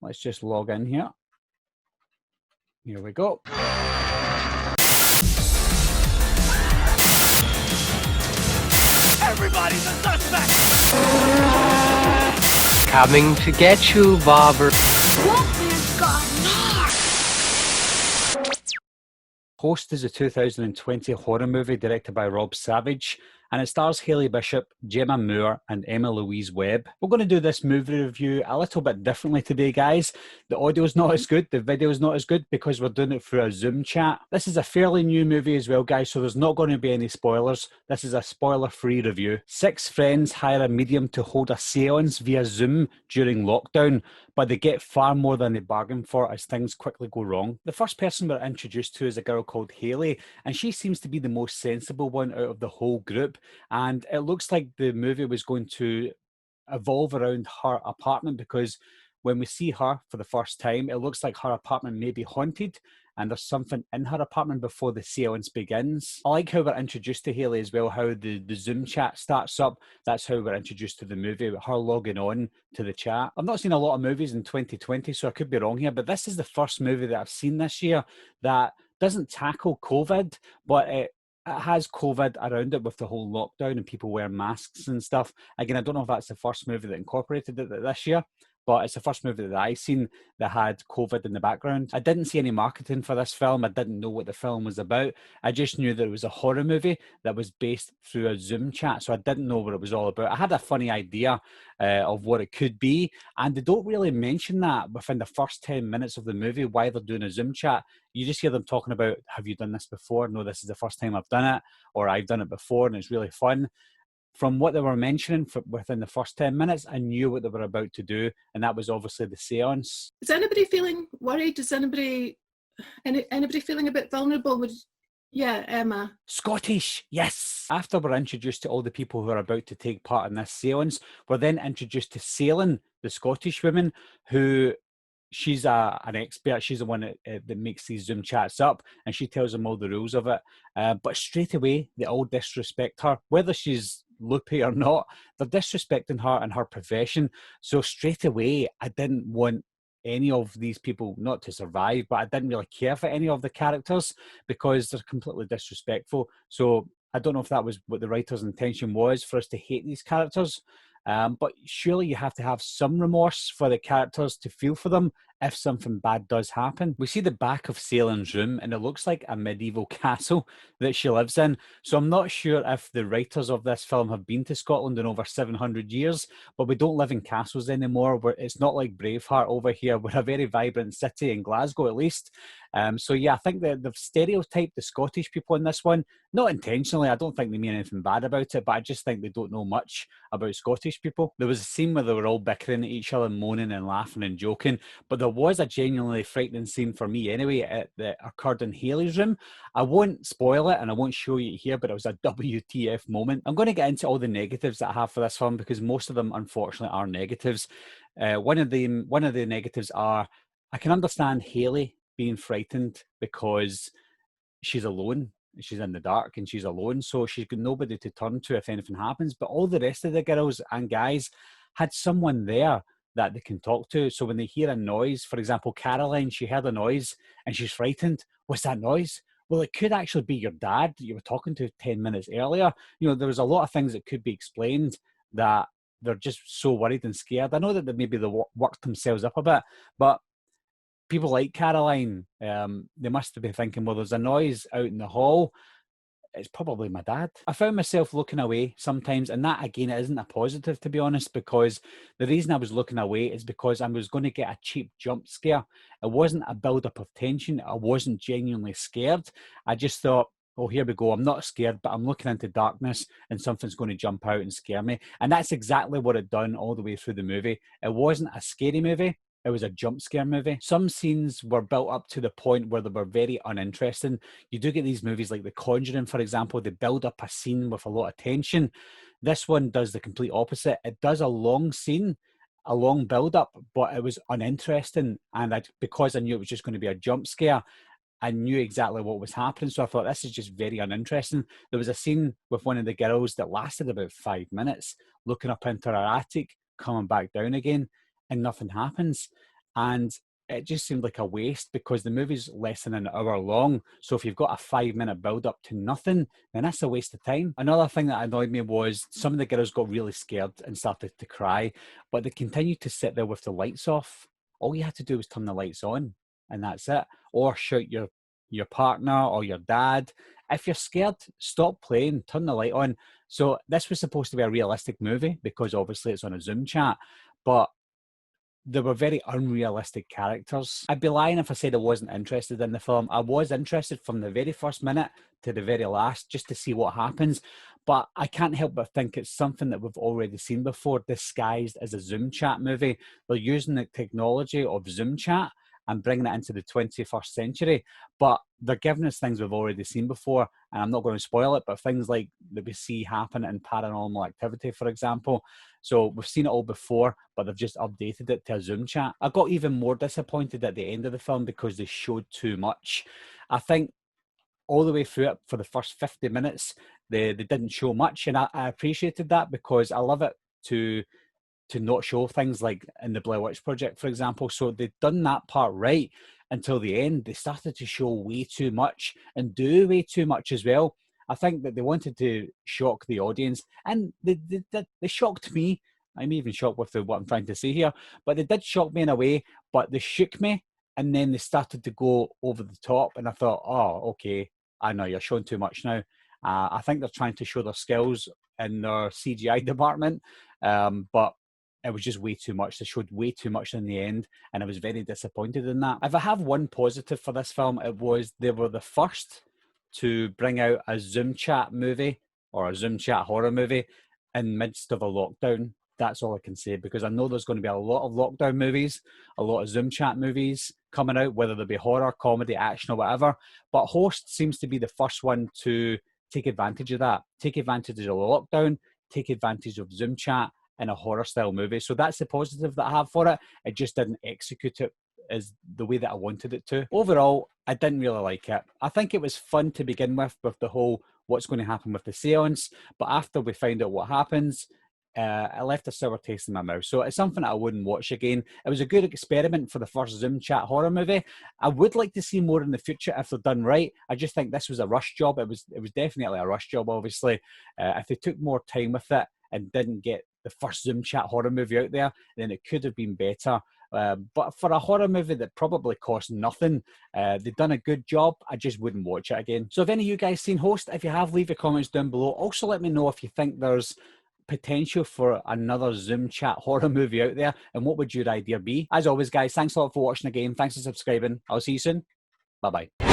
Let's just log in here. Here we go. Everybody's a suspect! Coming to get you, Bobber. Wolfman's got Nards! Host is a 2020 horror movie directed by Rob Savage, and it stars Hayley Bishop, Gemma Moore, and Emma Louise Webb. We're going to do this movie review a little bit differently today, guys. The audio's not as good, the video's not as good, because we're doing it through a Zoom chat. This is a fairly new movie as well, guys, so there's not going to be any spoilers. This is a spoiler-free review. 6 friends hire a medium to hold a seance via Zoom during lockdown, but they get far more than they bargained for as things quickly go wrong. The first person we're introduced to is a girl called Hayley, and she seems to be the most sensible one out of the whole group. And it looks like the movie was going to evolve around her apartment, because when we see her for the first time, it looks like her apartment may be haunted and there's something in her apartment before the seance begins. I like how we're introduced to Hayley as well, how the Zoom chat starts up. That's how we're introduced to the movie, with her logging on to the chat. I've not seen a lot of movies in 2020, so I could be wrong here, but this is the first movie that I've seen this year that doesn't tackle COVID, but it has COVID around it with the whole lockdown and people wearing masks and stuff. Again, I don't know if that's the first movie that incorporated it this year, but it's the first movie that I've seen that had COVID in the background. I didn't see any marketing for this film. I didn't know what the film was about. I just knew that it was a horror movie that was based through a Zoom chat, so I didn't know what it was all about. I had a funny idea of what it could be, and they don't really mention that within the first 10 minutes of the movie, why they're doing a Zoom chat. You just hear them talking about, have you done this before? No, this is the first time I've done it, or I've done it before and it's really fun. From what they were mentioning within the first 10 minutes, I knew what they were about to do, and that was obviously the seance. Is anybody feeling worried? Is anybody feeling a bit vulnerable? Yeah, Emma. Scottish, yes. After we're introduced to all the people who are about to take part in this seance, we're then introduced to Selin, the Scottish woman, who she's an expert. She's the one that makes these Zoom chats up, and she tells them all the rules of it. But straight away, they all disrespect her, whether she's loopy or not. They're disrespecting her and her profession. So straight away, I didn't want any of these people not to survive, but I didn't really care for any of the characters because they're completely disrespectful. So I don't know if that was what the writer's intention was, for us to hate these characters. But surely you have to have some remorse for the characters to feel for them if something bad does happen. We see the back of Selin's room, and it looks like a medieval castle that she lives in. So I'm not sure if the writers of this film have been to Scotland in over 700 years, but we don't live in castles anymore. It's not like Braveheart over here. We're a very vibrant city in Glasgow, at least. So yeah, I think that they've stereotyped the Scottish people in this one, not intentionally. I don't think they mean anything bad about it, but I just think they don't know much about Scottish people. There was a scene where they were all bickering at each other, moaning and laughing and joking, but there was a genuinely frightening scene for me anyway that occurred in Hayley's room. I won't spoil it and I won't show you here, but it was a WTF moment. I'm going to get into all the negatives that I have for this film because most of them unfortunately are negatives. One of the negatives are, I can understand Hayley being frightened because she's alone. She's in the dark and she's alone, so she's got nobody to turn to if anything happens. But all the rest of the girls and guys had someone there that they can talk to. So when they hear a noise, for example, Caroline, she heard a noise and she's frightened. What's that noise? Well, it could actually be your dad that you were talking to 10 minutes earlier. You know, there was a lot of things that could be explained that they're just so worried and scared. I know that maybe they worked themselves up a bit, but people like Caroline, they must have been thinking, well, there's a noise out in the hall. It's probably my dad. I found myself looking away sometimes, and that, again, it isn't a positive, to be honest, because the reason I was looking away is because I was going to get a cheap jump scare. It wasn't a build-up of tension. I wasn't genuinely scared. I just thought, oh, here we go. I'm not scared, but I'm looking into darkness and something's going to jump out and scare me. And that's exactly what it done all the way through the movie. It wasn't a scary movie. It was a jump scare movie. Some scenes were built up to the point where they were very uninteresting. You do get these movies like The Conjuring, for example. They build up a scene with a lot of tension. This one does the complete opposite. It does a long scene, a long build-up, but it was uninteresting. And because I knew it was just going to be a jump scare, I knew exactly what was happening. So I thought, this is just very uninteresting. There was a scene with one of the girls that lasted about 5 minutes, looking up into her attic, coming back down again, and nothing happens. And it just seemed like a waste because the movie's less than an hour long. So if you've got a 5-minute build up to nothing, then that's a waste of time. Another thing that annoyed me was some of the girls got really scared and started to cry, but they continued to sit there with the lights off. All you had to do was turn the lights on and that's it. Or shout your partner or your dad. If you're scared, stop playing, turn the light on. So this was supposed to be a realistic movie because obviously it's on a Zoom chat, but there were very unrealistic characters. I'd be lying if I said I wasn't interested in the film. I was interested from the very first minute to the very last just to see what happens. But I can't help but think it's something that we've already seen before, disguised as a Zoom chat movie. They're using the technology of Zoom chat and bringing it into the 21st century. But they're giving us things we've already seen before. And I'm not going to spoil it, but things like that we see happen in Paranormal Activity, for example. So we've seen it all before, but they've just updated it to a Zoom chat. I got even more disappointed at the end of the film because they showed too much. I think all the way through it for the first 50 minutes, they didn't show much. And I appreciated that because I love it to not show things like in the Blair Witch Project, for example. So they'd done that part right until the end. They started to show way too much and do way too much as well. I think that they wanted to shock the audience, and they shocked me. I'm even shocked with what I'm trying to say here, but they did shock me in a way, but they shook me, and then they started to go over the top, and I thought, oh, okay, I know you're showing too much now. I think they're trying to show their skills in their CGI department, but it was just way too much. They showed way too much in the end, and I was very disappointed in that. If I have one positive for this film, it was they were the first to bring out a Zoom chat movie or a Zoom chat horror movie in midst of a lockdown. That's all I can say, because I know there's going to be a lot of lockdown movies, a lot of Zoom chat movies coming out, whether they be horror, comedy, action, or whatever. But Host seems to be the first one to take advantage of that, take advantage of the lockdown, take advantage of Zoom chat in a horror style movie. So that's the positive that I have for it. It just didn't execute it as the way that I wanted it to. Overall, I didn't really like it. I think it was fun to begin with the whole what's going to happen with the seance, but after we find out what happens, it left a sour taste in my mouth. So it's something that I wouldn't watch again. It was a good experiment for the first Zoom chat horror movie. I would like to see more in the future if they're done right. I just think this was a rush job. It was definitely a rush job, obviously. If they took more time with it and didn't get the first Zoom chat horror movie out there, then it could have been better. But for a horror movie that probably cost nothing, they've done a good job. I just wouldn't watch it again. So have any of you guys seen Host? If you have, leave your comments down below. Also, let me know if you think there's potential for another Zoom chat horror movie out there, and what would your idea be? As always, guys, thanks a lot for watching again. Thanks for subscribing. I'll see you soon. Bye-bye.